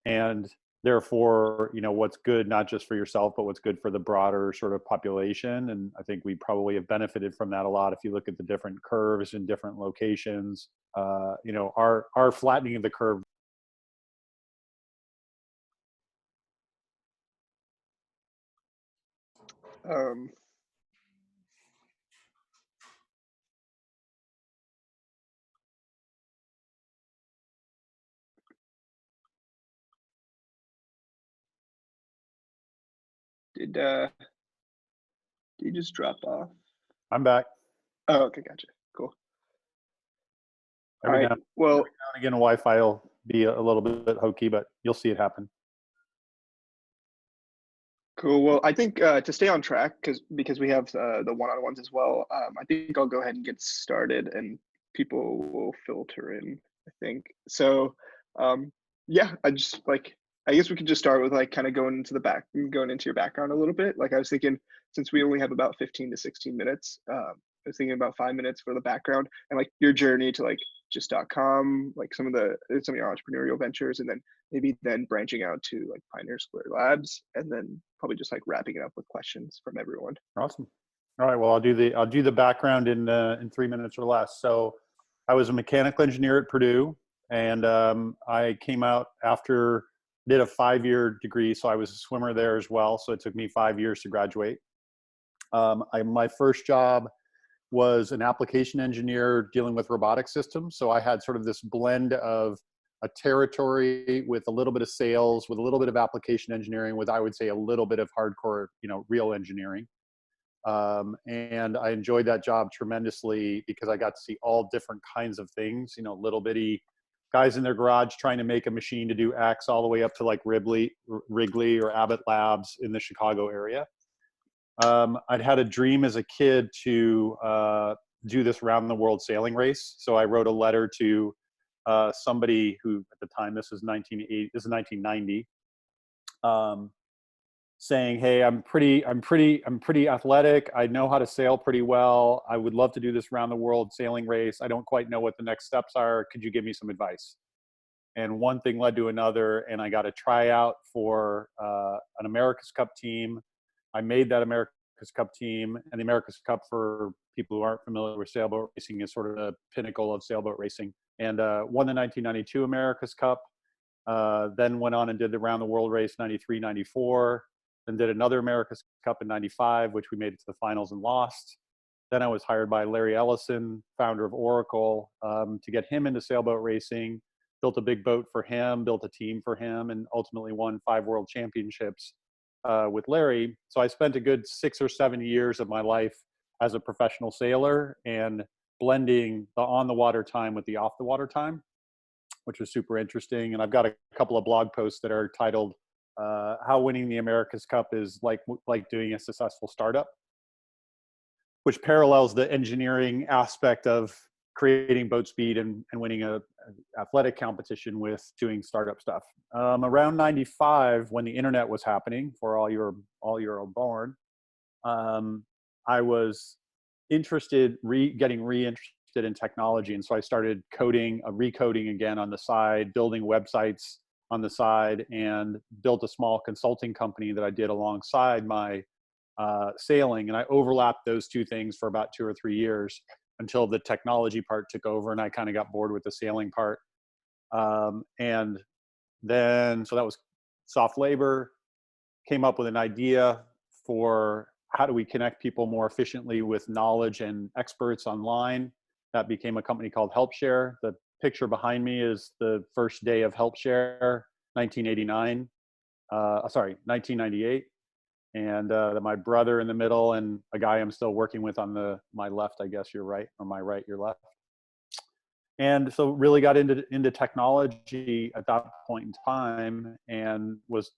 and therefore, what's good, not just for yourself, but what's good for the broader sort of population. And I think we probably have benefited from that a lot. If you look at the different curves in different locations, our flattening of the curve. Um, did you just drop off? I'm back. Oh, okay, gotcha. Cool. All Every right. now, Well, every now and again, a Wi-Fi will be a little bit hokey, but you'll see it happen. cool. Well, I think to stay on track, because we have the one-on-ones as well. I think I'll go ahead and get started, and people will filter in, I think. So, yeah, I guess we could just start with like kind of going into your background a little bit. Like I was thinking, since we only have about 15 to 16 minutes, I was thinking about 5 minutes for the background and like your journey to like just.com, like some of your entrepreneurial ventures, and then maybe then branching out to like Pioneer Square Labs, and then probably just like wrapping it up with questions from everyone. Awesome. All right. Well, I'll do the background in 3 minutes or less. So, I was a mechanical engineer at Purdue, and I came out after did a 5-year degree. So I was a swimmer there as well. So it took me 5 years to graduate. My first job was an application engineer dealing with robotic systems. So I had sort of this blend of a territory with a little bit of sales, with a little bit of application engineering, with I would say a little bit of hardcore, real engineering. And I enjoyed that job tremendously because I got to see all different kinds of things, little bitty guys in their garage trying to make a machine to do X, all the way up to like Wrigley or Abbott Labs in the Chicago area. I'd had a dream as a kid to do this round the world sailing race. So I wrote a letter to somebody who at the time, this is 1990, saying, "Hey, I'm pretty athletic. I know how to sail pretty well. I would love to do this round the world sailing race. I don't quite know what the next steps are. Could you give me some advice?" And one thing led to another, and I got a tryout for an America's Cup team. I made that America's Cup team, and the America's Cup, for people who aren't familiar with sailboat racing, is sort of the pinnacle of sailboat racing. And won the 1992 America's Cup, then went on and did the round the world race 93, 94, then did another America's Cup in 95, which we made it to the finals and lost. Then I was hired by Larry Ellison, founder of Oracle, to get him into sailboat racing. Built a big boat for him, built a team for him, and ultimately won 5 world championships with Larry. So I spent a good 6 or 7 years of my life as a professional sailor and blending the on the water time with the off the water time, which was super interesting. And I've got a couple of blog posts that are titled "How Winning the America's Cup is like doing a successful startup," which parallels the engineering aspect of creating boat speed and winning a athletic competition with doing startup stuff. Around 95, when the internet was happening, for all you're born, I was getting reinterested in technology. And so I started recoding again on the side, building websites on the side, and built a small consulting company that I did alongside my sailing. And I overlapped those two things for about 2 or 3 years until the technology part took over and I kind of got bored with the sailing part. And then, so that was soft labor, came up with an idea for how do we connect people more efficiently with knowledge and experts online. That became a company called HelpShare. The picture behind me is the first day of HelpShare, 1998. And my brother in the middle, and a guy I'm still working with on my left, I guess you're right, or my right, your left. And so really got into technology at that point in time, and was,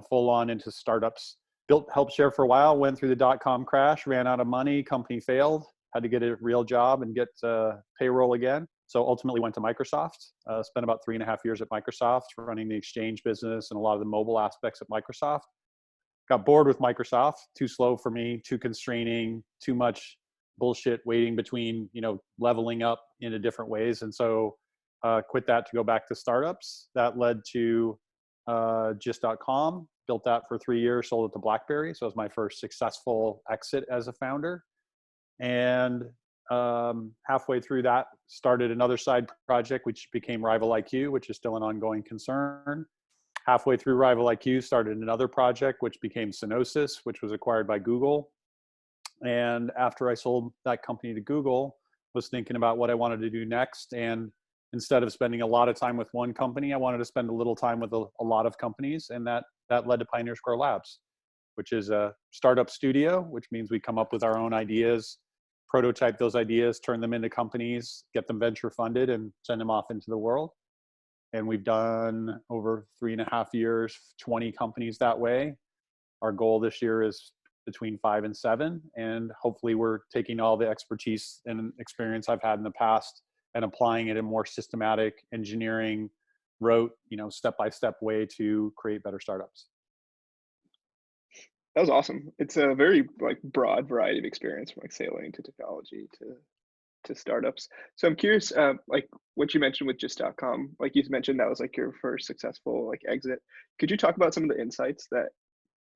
full on into startups. Built HelpShare for a while, went through the dot-com crash, ran out of money, company failed, had to get a real job and get payroll again. So ultimately went to Microsoft, spent about 3.5 years at Microsoft running the exchange business and a lot of the mobile aspects at Microsoft. Got bored with Microsoft, too slow for me, too constraining, too much bullshit waiting between, leveling up in different ways. And so quit that to go back to startups. That led to Gist.com, built that for 3 years, sold it to BlackBerry. So it was my first successful exit as a founder. And halfway through that, started another side project, which became Rival IQ, which is still an ongoing concern. Halfway through Rival IQ, started another project, which became Synosis, which was acquired by Google. And after I sold that company to Google, was thinking about what I wanted to do next. And instead of spending a lot of time with one company, I wanted to spend a little time with a lot of companies. And that led to Pioneer Square Labs, which is a startup studio, which means we come up with our own ideas, prototype those ideas, turn them into companies, get them venture funded, and send them off into the world. And we've done over 3.5 years, 20 companies that way. Our goal this year is between 5 and 7. And hopefully we're taking all the expertise and experience I've had in the past and applying it in a more systematic engineering rote, step-by-step way to create better startups. That was awesome. It's a very like broad variety of experience from like sailing to technology to startups. So I'm curious, like what you mentioned with just.com, like you mentioned that was like your first successful like exit. Could you talk about some of the insights that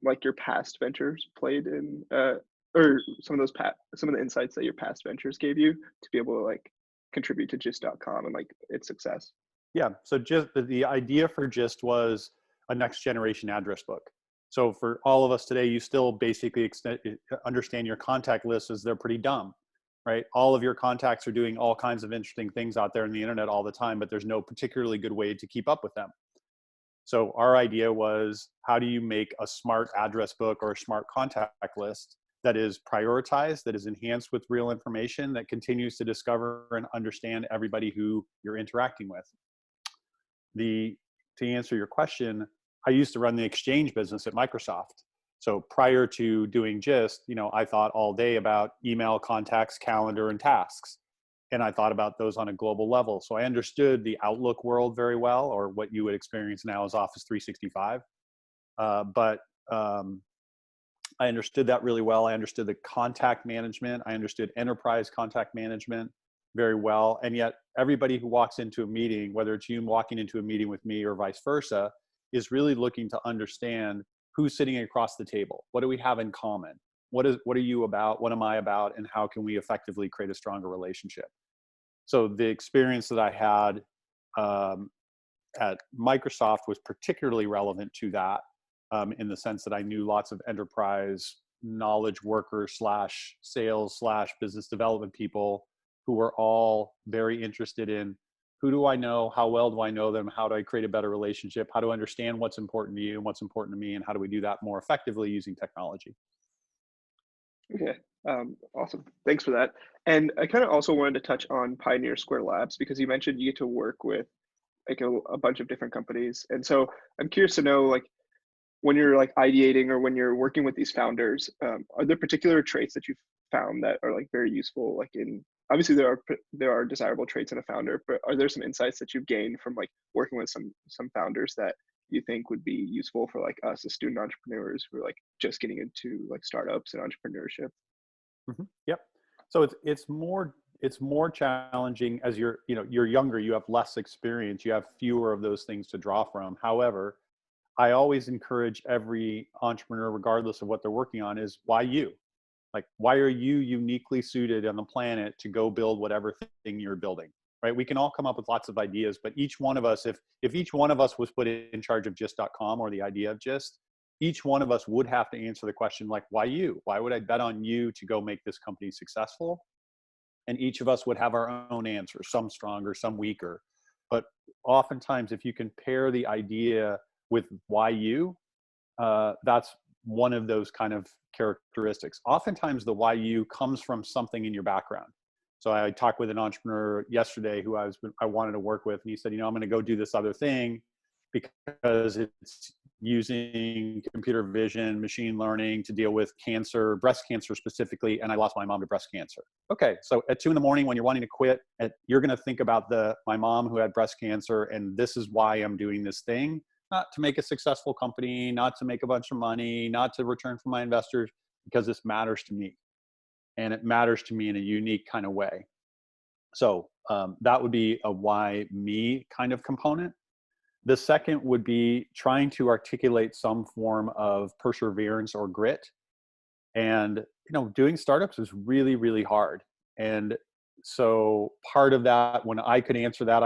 like your past ventures played in, or some of the insights that your past ventures gave you to be able to like contribute to just.com and like its success? Yeah. So just the idea for Gist was a next generation address book. So for all of us today, you still basically understand your contact list as they're pretty dumb, right? All of your contacts are doing all kinds of interesting things out there on the internet all the time, but there's no particularly good way to keep up with them. So our idea was, how do you make a smart address book or a smart contact list that is prioritized, that is enhanced with real information, that continues to discover and understand everybody who you're interacting with? To answer your question, I used to run the exchange business at Microsoft. So prior to doing Gist, I thought all day about email, contacts, calendar, and tasks. And I thought about those on a global level. So I understood the Outlook world very well, or what you would experience now as Office 365. But I understood that really well. I understood the contact management. I understood enterprise contact management very well. And yet everybody who walks into a meeting, whether it's you walking into a meeting with me or vice versa, is really looking to understand who's sitting across the table. What do we have in common? What are you about? What am I about? And how can we effectively create a stronger relationship? So the experience that I had at Microsoft was particularly relevant to that, in the sense that I knew lots of enterprise knowledge workers / sales / business development people who were all very interested in, who do I know? How well do I know them? How do I create a better relationship? How do I understand what's important to you and what's important to me? And how do we do that more effectively using technology? Okay. Awesome. Thanks for that. And I kind of also wanted to touch on Pioneer Square Labs because you mentioned you get to work with like a bunch of different companies. And so I'm curious to know, like, when you're like ideating or when you're working with these founders, are there particular traits that you've found that are like very useful? Like in obviously there are desirable traits in a founder, but are there some insights that you've gained from like working with some founders that you think would be useful for like us as student entrepreneurs who are like just getting into like startups and entrepreneurship? Yep. So it's more challenging as you're younger, you have less experience, you have fewer of those things to draw from. However, I always encourage every entrepreneur, regardless of what they're working on, is why you? Like, why are you uniquely suited on the planet to go build whatever thing you're building, right? We can all come up with lots of ideas, but each one of us, if each one of us was put in charge of Gist.com or the idea of Gist, each one of us would have to answer the question, like, why you? Why would I bet on you to go make this company successful? And each of us would have our own answers, some stronger, some weaker. But oftentimes, if you can pair the idea with why you, that's one of those kind of characteristics. Oftentimes the why you comes from something in your background. So I talked with an entrepreneur yesterday who I wanted to work with, and he said, I'm going to go do this other thing because it's using computer vision, machine learning to deal with cancer, breast cancer specifically, and I lost my mom to breast cancer. Okay, so at 2 a.m. when you're wanting to quit, you're going to think about my mom who had breast cancer, and this is why I'm doing this thing. Not to make a successful company, not to make a bunch of money, not to return for my investors, because this matters to me. And it matters to me in a unique kind of way. So that would be a why me kind of component. The second would be trying to articulate some form of perseverance or grit. And, doing startups is really, really hard. And so part of that, when I could answer that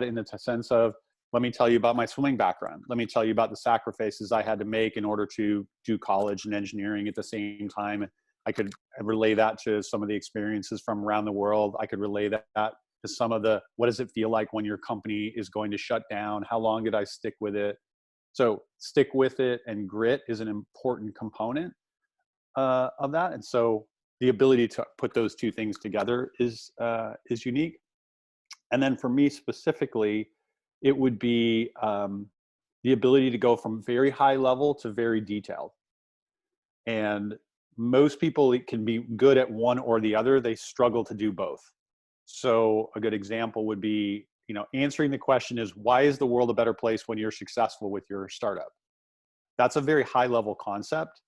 in the sense of, let me tell you about my swimming background. Let me tell you about the sacrifices I had to make in order to do college and engineering at the same time. I could relay that to some of the experiences from around the world. I could relay that to some of the, what does it feel like when your company is going to shut down? How long did I stick with it? So stick with it and grit is an important component of that. And so the ability to put those two things together is unique. And then for me specifically, it would be the ability to go from very high level to very detailed. And most people can be good at one or the other. They struggle to do both. So a good example would be, answering the question is, why is the world a better place when you're successful with your startup? That's a very high level concept,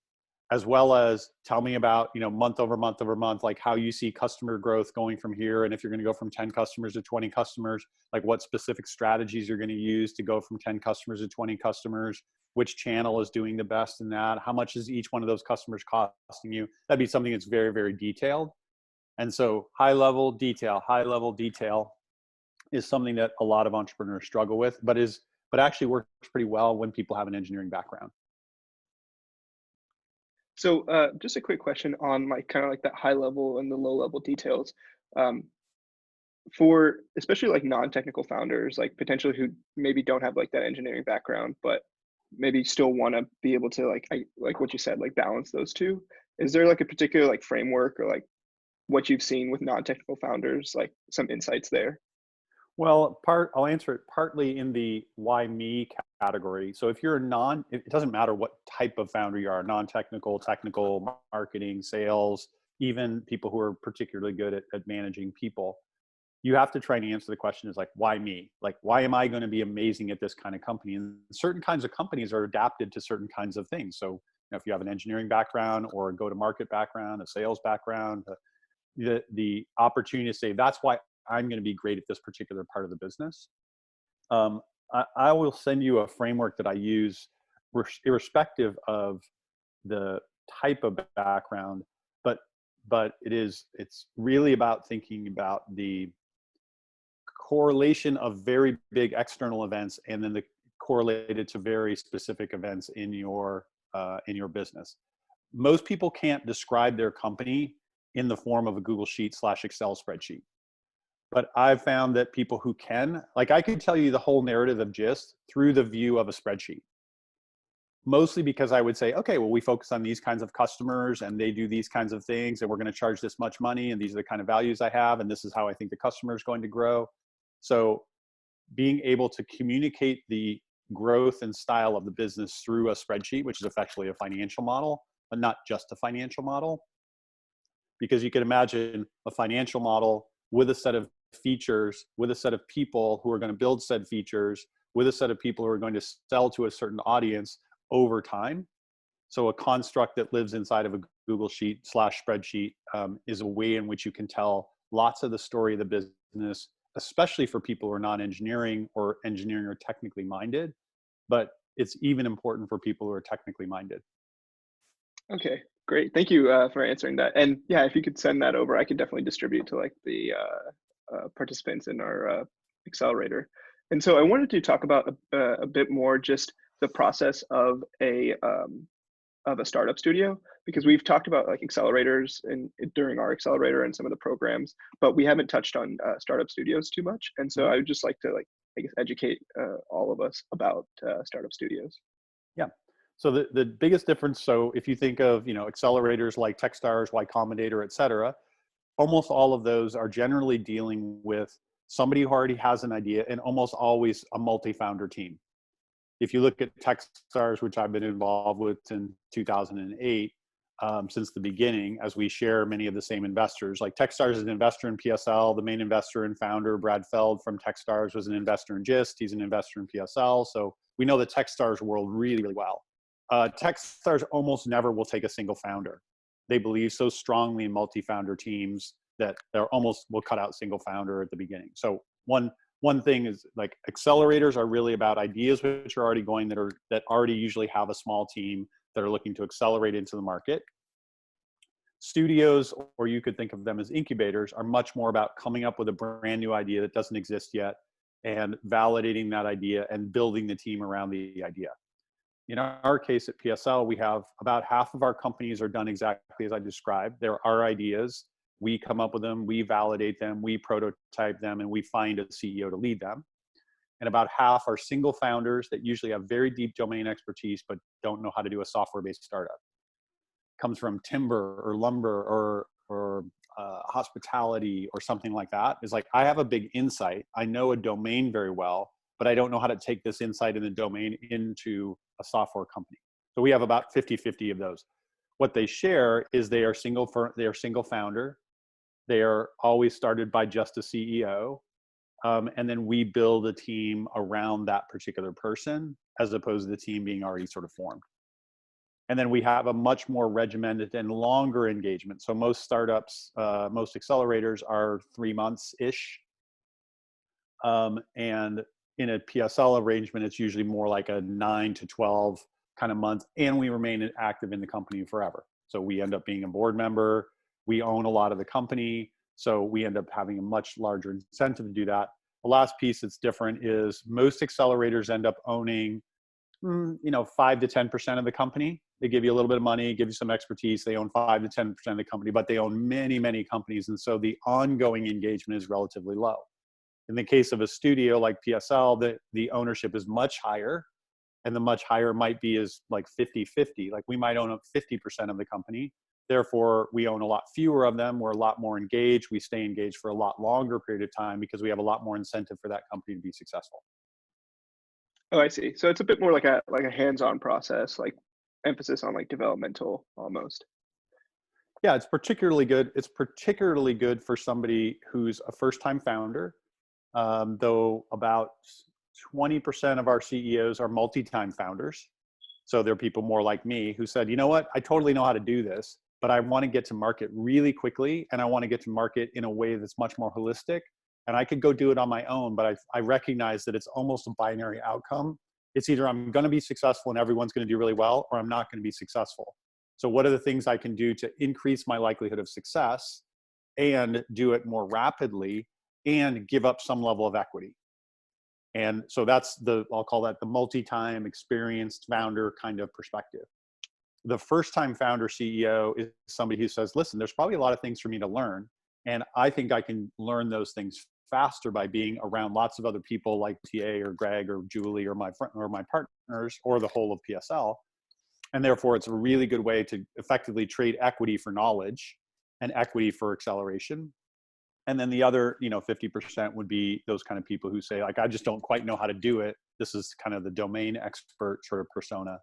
as well as tell me about, month over month over month, like how you see customer growth going from here. And if you're going to go from 10 customers to 20 customers, like what specific strategies you're going to use to go from 10 customers to 20 customers, which channel is doing the best in that, how much is each one of those customers costing you? That'd be something that's very, very detailed. And so high level detail is something that a lot of entrepreneurs struggle with, but actually works pretty well when people have an engineering background. So just a quick question on like kind of like that high level and the low level details. Um, for especially like non-technical founders, like potentially who maybe don't have like that engineering background, but maybe still want to be able to like what you said, like balance those two. Is there like a particular like framework or like what you've seen with non-technical founders, like some insights there? Well, I'll answer it partly in the why me category. So if you're it doesn't matter what type of founder you are, non-technical, technical, marketing, sales, even people who are particularly good at managing people, you have to try and answer the question is like, why me? Like, why am I going to be amazing at this kind of company? And certain kinds of companies are adapted to certain kinds of things. So, if you have an engineering background or a go-to-market background, a sales background, the opportunity to say, that's why I'm going to be great at this particular part of the business. I will send you a framework that I use irrespective of the type of background, but it's really about thinking about the correlation of very big external events and then the correlated to very specific events in your business. Most people can't describe their company in the form of a Google Sheet / Excel spreadsheet. But I've found that people who can, like I could tell you the whole narrative of Gist through the view of a spreadsheet. Mostly because I would say, okay, well, we focus on these kinds of customers and they do these kinds of things and we're going to charge this much money and these are the kind of values I have and this is how I think the customer is going to grow. So being able to communicate the growth and style of the business through a spreadsheet, which is effectively a financial model, but not just a financial model. Because you can imagine a financial model with a set of features, with a set of people who are going to build said features, with a set of people who are going to sell to a certain audience over time. So a construct that lives inside of a Google Sheet / spreadsheet is a way in which you can tell lots of the story of the business, especially for people who are non-engineering or engineering or technically minded. But it's even important for people who are technically minded. Okay, great. Thank you for answering that. And yeah, if you could send that over, I could definitely distribute to like the participants in our accelerator. And so I wanted to talk about a bit more just the process of a startup studio, because we've talked about like accelerators and during our accelerator and some of the programs, but we haven't touched on startup studios too much. And so I would just like to like I guess educate all of us about startup studios. Yeah. So the biggest difference, so if you think of, accelerators like Techstars, Y Combinator, et cetera, almost all of those are generally dealing with somebody who already has an idea and almost always a multi-founder team. If you look at Techstars, which I've been involved with since 2008, since the beginning, as we share many of the same investors. Like Techstars is an investor in PSL. The main investor and founder, Brad Feld from Techstars, was an investor in Gist. He's an investor in PSL. So we know the Techstars world really, really well. Techstars almost never will take a single founder. They believe so strongly in multi-founder teams that they're almost will cut out single founder at the beginning. So one one thing is like accelerators are really about ideas which are already going that already usually have a small team that are looking to accelerate into the market. Studios, or you could think of them as incubators, are much more about coming up with a brand new idea that doesn't exist yet and validating that idea and building the team around the idea. In our case at PSL, we have about half of our companies are done exactly as I described. There are ideas. We come up with them, we validate them, we prototype them, and we find a CEO to lead them. And about half are single founders that usually have very deep domain expertise but don't know how to do a software-based startup. Comes from timber or lumber or hospitality or something like that. Is like, I have a big insight. I know a domain very well, but I don't know how to take this insight in the domain into a software company. So we have about 50-50 of those. What they share is they are single founder. They are always started by just a CEO. And then we build a team around that particular person as opposed to the team being already sort of formed. And then we have a much more regimented and longer engagement. So most startups, most accelerators are 3 months-ish. And in a PSL arrangement, it's usually more like a 9 to 12 kind of months. And we remain active in the company forever. So we end up being a board member. We own a lot of the company. So we end up having a much larger incentive to do that. The last piece that's different is most accelerators end up owning 5 to 10% of the company. They give you a little bit of money, give you some expertise. They own 5 to 10% of the company, but they own many, many companies. And so the ongoing engagement is relatively low. In the case of a studio like PSL, the ownership is much higher, and the much higher might be is like 50-50. Like we might own up 50% of the company. Therefore, we own a lot fewer of them. We're a lot more engaged. We stay engaged for a lot longer period of time because we have a lot more incentive for that company to be successful. Oh, I see. So it's a bit more like a hands-on process, like emphasis on like developmental almost. Yeah, it's particularly good. It's particularly good for somebody who's a first-time founder, though about 20% of our CEOs are multi-time founders. So they're people more like me who said, you know what, I totally know how to do this, but I want to get to market really quickly, and I want to get to market in a way that's much more holistic. And I could go do it on my own, but I recognize that it's almost a binary outcome. It's either I'm going to be successful and everyone's going to do really well, or I'm not going to be successful. So what are the things I can do to increase my likelihood of success and do it more rapidly and give up some level of equity? And so that's I'll call that the multi-time experienced founder kind of perspective. The first-time founder CEO is somebody who says, listen, there's probably a lot of things for me to learn. And I think I can learn those things faster by being around lots of other people like TA or Greg or Julie or my partners or the whole of PSL. And therefore, it's a really good way to effectively trade equity for knowledge and equity for acceleration. And then the other, 50% would be those kind of people who say, like, I just don't quite know how to do it. This is kind of the domain expert sort of persona.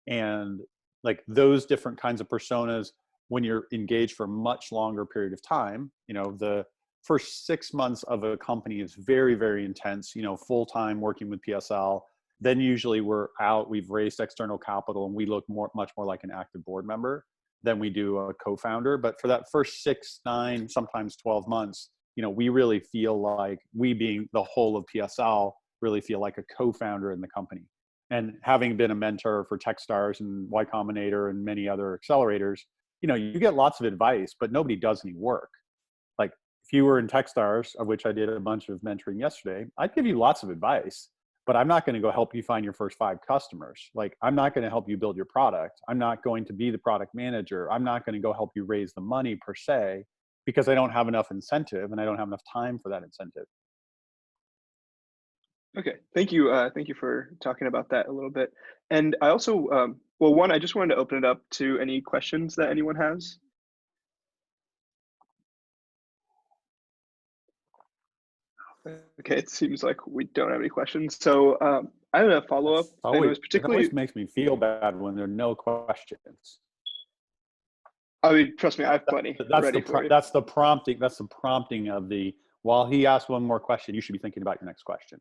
And like those different kinds of personas, when you're engaged for a much longer period of time, the first 6 months of a company is very, very intense, full-time working with PSL. Then usually we've raised external capital and we look much more like an active board member than we do a co-founder. But for that first 6, 9, sometimes 12 months, we really feel like we being the whole of PSL really feel like a co-founder in the company. And having been a mentor for Techstars and Y Combinator and many other accelerators, you get lots of advice, but nobody does any work. Like if you were in Techstars, of which I did a bunch of mentoring yesterday, I'd give you lots of advice, but I'm not going to go help you find your first 5 customers. Like I'm not going to help you build your product. I'm not going to be the product manager. I'm not going to go help you raise the money per se, because I don't have enough incentive and I don't have enough time for that incentive. Okay, thank you. Thank you for talking about that a little bit. And I also, one, I just wanted to open it up to any questions that anyone has. Okay, it seems like we don't have any questions. So I have a follow-up, and it was It always particularly, makes me feel bad when there are no questions. I mean, trust me, I have plenty ready for you. That's the prompting. That's the prompting of while he asks one more question, you should be thinking about your next question.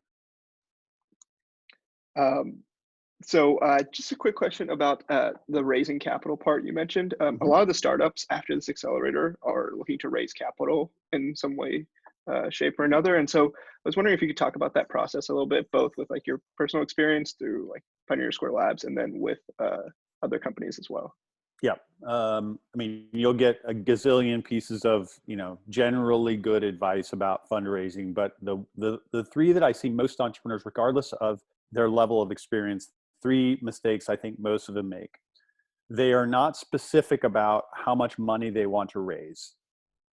So just a quick question about the raising capital part you mentioned. A Mm-hmm. lot of the startups after this accelerator are looking to raise capital in some way. shape or another. And so I was wondering if you could talk about that process a little bit, both with like your personal experience through like Pioneer Square Labs, and then with other companies as well. Yeah. I mean, you'll get a gazillion pieces of, generally good advice about fundraising, but the three that I see most entrepreneurs, regardless of their level of experience, three mistakes I think most of them make. They are not specific about how much money they want to raise,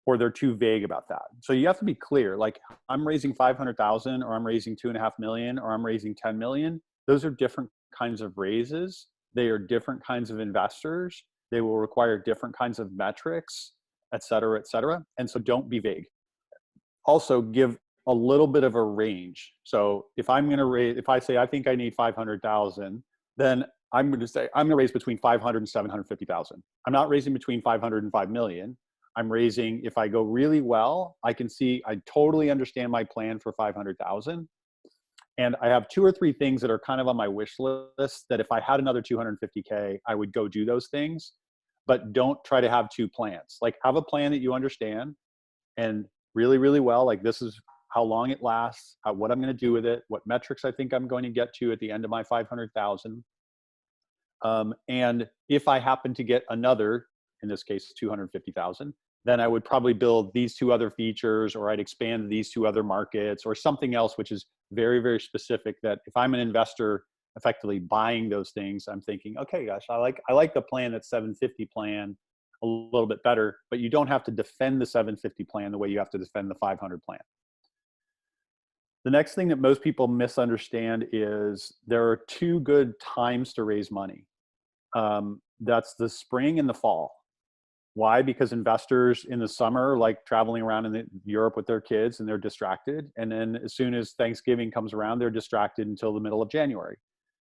or they're too vague about that. So you have to be clear, like, I'm raising 500,000, or I'm raising 2.5 million, or I'm raising 10 million. Those are different kinds of raises. They are different kinds of investors. They will require different kinds of metrics, et cetera, et cetera. And so don't be vague. Also give a little bit of a range. So if I'm going to raise, if I say, I think I need 500,000, then I'm going to say, I'm going to raise between 500 and 750,000. I'm not raising between 500 and 5 million. I'm raising, if I go really well, I can see, I totally understand my plan for 500,000. And I have 2 or 3 things that are kind of on my wish list that if I had another 250K, I would go do those things. But don't try to have 2 plans. Like, have a plan that you understand and really, really well. Like, this is how long it lasts, what I'm going to do with it, what metrics I think I'm going to get to at the end of my 500,000. And if I happen to get another, in this case, 250,000, then I would probably build these 2 other features, or I'd expand these 2 other markets, or something else, which is very, very specific, that if I'm an investor effectively buying those things, I'm thinking, okay, gosh, I like the plan, that 750 plan a little bit better, but you don't have to defend the 750 plan the way you have to defend the 500 plan. The next thing that most people misunderstand is there are 2 good times to raise money. That's the spring and the fall. Why? Because investors in the summer like traveling around in Europe with their kids and they're distracted. And then as soon as Thanksgiving comes around, they're distracted until the middle of January.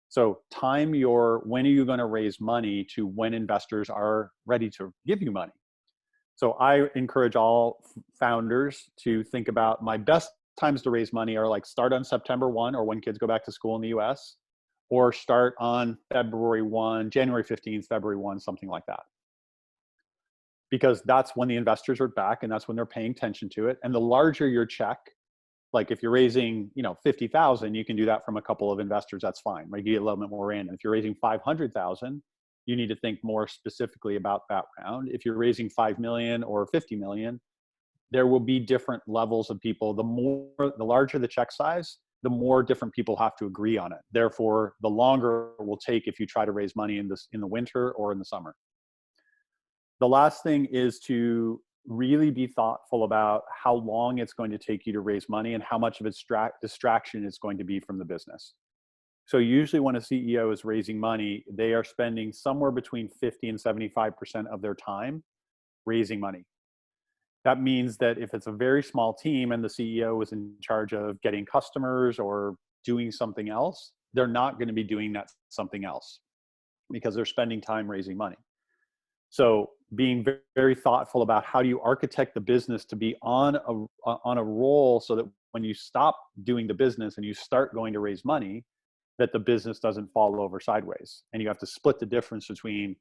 So time when are you going to raise money to when investors are ready to give you money. So I encourage all founders to think about, my best times to raise money are like start on September 1, or when kids go back to school in the US, or start on February 1, January 15th, February 1, something like that. Because that's when the investors are back and that's when they're paying attention to it. And the larger your check, like if you're raising, 50,000, you can do that from a couple of investors. That's fine, right? You get a little bit more random. If you're raising 500,000, you need to think more specifically about that round. If you're raising 5 million or 50 million, there will be different levels of people. The larger the check size, the more different people have to agree on it. Therefore, the longer it will take if you try to raise money in the winter or in the summer. The last thing is to really be thoughtful about how long it's going to take you to raise money and how much of a distraction it's going to be from the business. So usually when a CEO is raising money, they are spending somewhere between 50 and 75% of their time raising money. That means that if it's a very small team and the CEO is in charge of getting customers or doing something else, they're not going to be doing that something else because they're spending time raising money. So being very, very thoughtful about how do you architect the business to be on a roll so that when you stop doing the business and you start going to raise money, that the business doesn't fall over sideways. And you have to split the difference between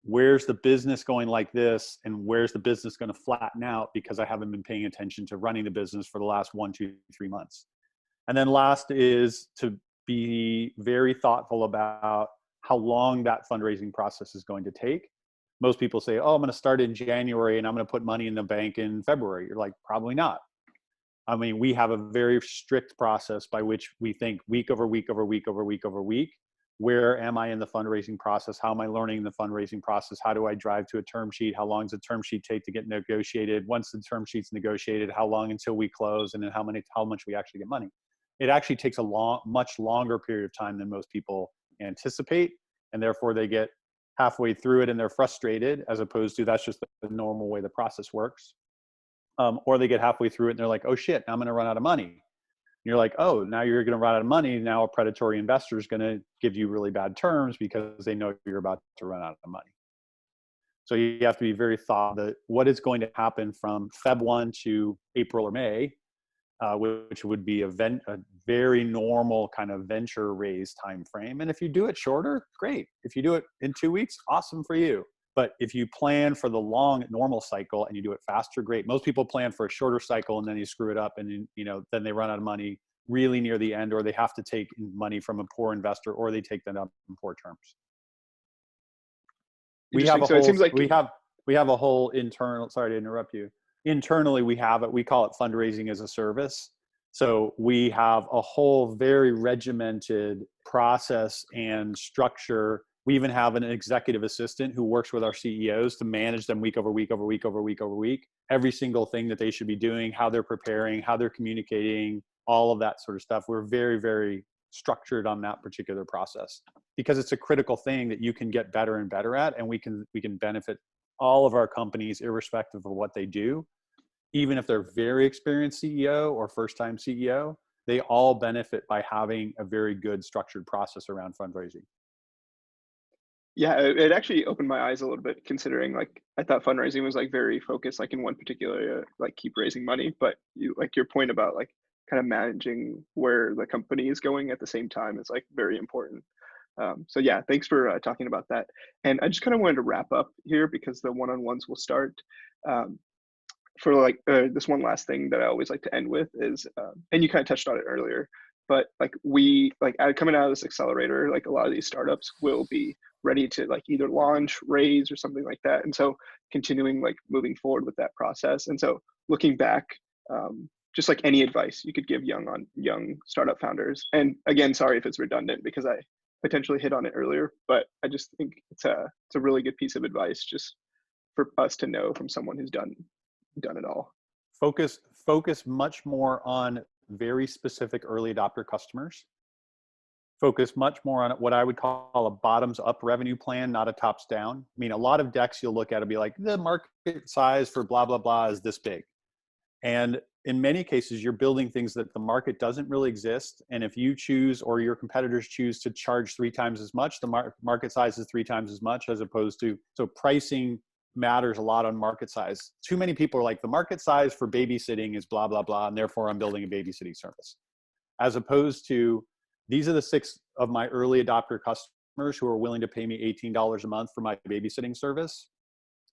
where's the business going like this and where's the business going to flatten out because I haven't been paying attention to running the business for the last 1, 2, 3 months. And then last is to be very thoughtful about how long that fundraising process is going to take. Most people say, oh, I'm going to start in January and I'm going to put money in the bank in February. You're like, probably not. I mean, we have a very strict process by which we think week over week over week over week over week. Where am I in the fundraising process? How am I learning the fundraising process? How do I drive to a term sheet? How long does a term sheet take to get negotiated? Once the term sheet's negotiated, how long until we close? And then how much we actually get money? It actually takes a much longer period of time than most people anticipate. And therefore they get halfway through it and they're frustrated, as opposed to that's just the normal way the process works. Or they get halfway through it and they're like, oh shit, now I'm going to run out of money. And you're like, oh, now you're going to run out of money. Now a predatory investor is going to give you really bad terms because they know you're about to run out of money. So you have to be very thoughtful that what is going to happen from Feb 1 to April or May, which would be a very normal kind of venture raise time frame. And if you do it shorter, great. If you do it in 2 weeks, awesome for you. But if you plan for the long normal cycle and you do it faster, great. Most people plan for a shorter cycle and then you screw it up, and then they run out of money really near the end, or they have to take money from a poor investor, or they take them up in poor terms. We have Interesting. a So it whole seems like we have a whole internal, sorry to interrupt you. Internally, we call it fundraising as a service. So we have a whole very regimented process and structure. We even have an executive assistant who works with our CEOs to manage them week over week over week over week over week. Every single thing that they should be doing, how they're preparing, how they're communicating, all of that sort of stuff. We're very, very structured on that particular process because it's a critical thing that you can get better and better at, and we can benefit all of our companies irrespective of what they do. Even if they're very experienced CEO or first-time CEO, they all benefit by having a very good structured process around fundraising. yeah, it actually opened my eyes a little bit, considering like I thought fundraising was like very focused like in one particular area, like keep raising money, but you like your point about like kind of managing where the company is going at the same time is like very important. So yeah, thanks for talking about that. And I just kind of wanted to wrap up here because the one-on-ones will start. Um, for like this one last thing that I always like to end with is, and you kind of touched on it earlier, but like we like coming out of this accelerator, like a lot of these startups will be ready to like either launch, raise, or something like that. And so continuing like moving forward with that process. And so looking back, just like any advice you could give young startup founders. And again, sorry if it's redundant because I potentially hit on it earlier, but I just think it's a really good piece of advice just for us to know from someone who's done it all. Focus much more on very specific early adopter customers. Focus much more on what I would call a bottoms up revenue plan, not a tops down. I mean, a lot of decks you'll look at and be like, the market size for blah, blah, blah is this big. And in many cases, you're building things that the market doesn't really exist. And if you choose, or your competitors choose, to charge 3 times as much, the market size is 3 times as much, as opposed to, so pricing matters a lot on market size. Too many people are like, the market size for babysitting is blah, blah, blah, and therefore I'm building a babysitting service. As opposed to, these are the 6 of my early adopter customers who are willing to pay me $18 a month for my babysitting service.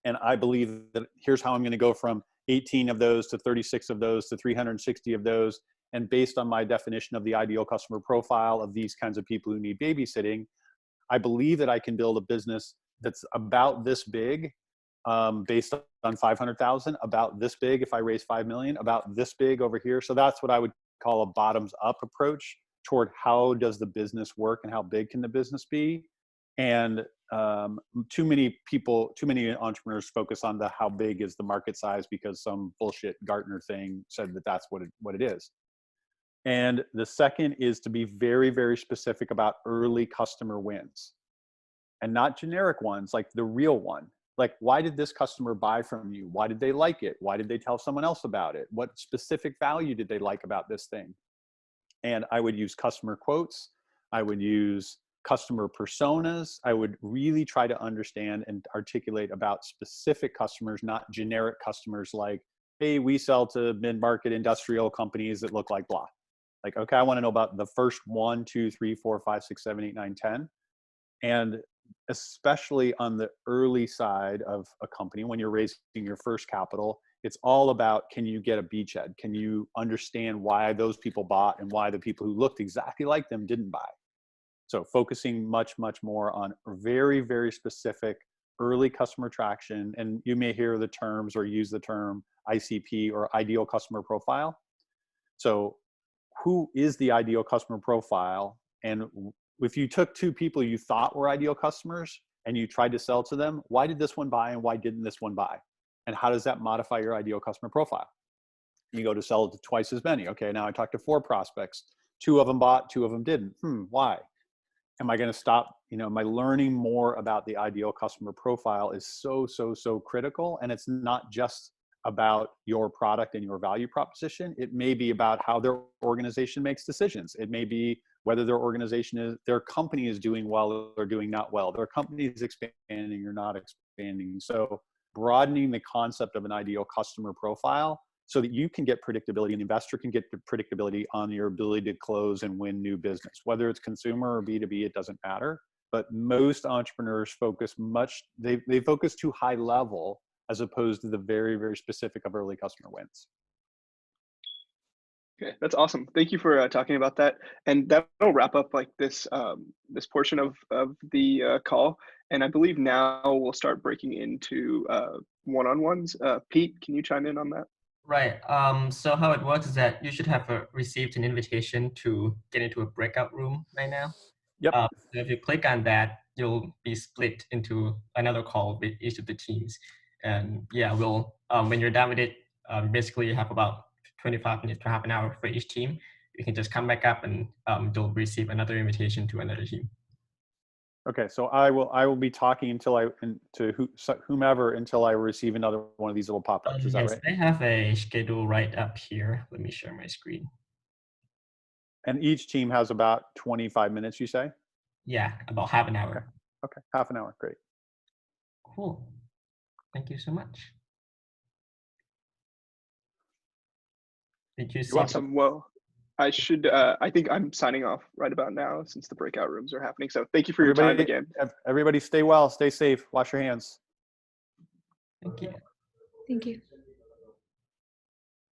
And I believe that here's how I'm going to go from 18 of those to 36 of those to 360 of those. And based on my definition of the ideal customer profile of these kinds of people who need babysitting, I believe that I can build a business that's about this big, based on 500,000, about this big if I raise 5 million, about this big over here. So that's what I would call a bottoms up approach toward how does the business work and how big can the business be. And too many entrepreneurs focus on the how big is the market size because some bullshit Gartner thing said that that's what it is. And the second is to be very, very specific about early customer wins, and not generic ones, like the real one. Like, why did this customer buy from you? Why did they like it? Why did they tell someone else about it? What specific value did they like about this thing? And I would use customer quotes. I would use customer personas. I would really try to understand and articulate about specific customers, not generic customers like, hey, we sell to mid-market industrial companies that look like blah. Like, okay, I want to know about the first 1, 2, 3, 4, 5, 6, 7, 8, 9, 10. And especially on the early side of a company, when you're raising your first capital, it's all about, can you get a beachhead? Can you understand why those people bought and why the people who looked exactly like them didn't buy? So focusing much, much more on very, very specific early customer traction. And you may hear the terms or use the term ICP, or ideal customer profile. So who is the ideal customer profile? And if you took 2 people you thought were ideal customers and you tried to sell to them, why did this one buy and why didn't this one buy? And how does that modify your ideal customer profile? You go to sell it to twice as many. Okay, now I talked to 4 prospects. 2 of them bought, 2 of them didn't. Why? Am I going to stop? Am I learning more about the ideal customer profile is so, so, so critical. And it's not just about your product and your value proposition. It may be about how their organization makes decisions. It may be whether their company is doing well or doing not well. Their company is expanding or not expanding. So broadening the concept of an ideal customer profile so that you can get predictability and the investor can get the predictability on your ability to close and win new business. Whether it's consumer or B2B, it doesn't matter. but most entrepreneurs focus they focus too high level as opposed to the very, very specific of early customer wins. Okay, that's awesome. Thank you for talking about that, and that'll wrap up like this portion of the call. And I believe now we'll start breaking into one-on-ones. Pete, can you chime in on that? Right. So how it works is that you should have received an invitation to get into a breakout room right now. Yep. So if you click on that, you'll be split into another call with each of the teams. And yeah, we'll when you're done with it, basically you have about 25 minutes to half an hour for each team. You can just come back up and you'll receive another invitation to another team. Okay, so I will be talking until whomever until I receive another one of these little pop-ups. Is that Yes, right? I have a schedule right up here. Let me share my screen. And each team has about 25 minutes, you say? Yeah, about half an hour. Okay, half an hour. Great. Cool. Thank you so much. Did you see? Awesome. Well, I should. I think I'm signing off right about now since the breakout rooms are happening. So thank you for your time again. Everybody stay well, stay safe, wash your hands. Thank you. Thank you.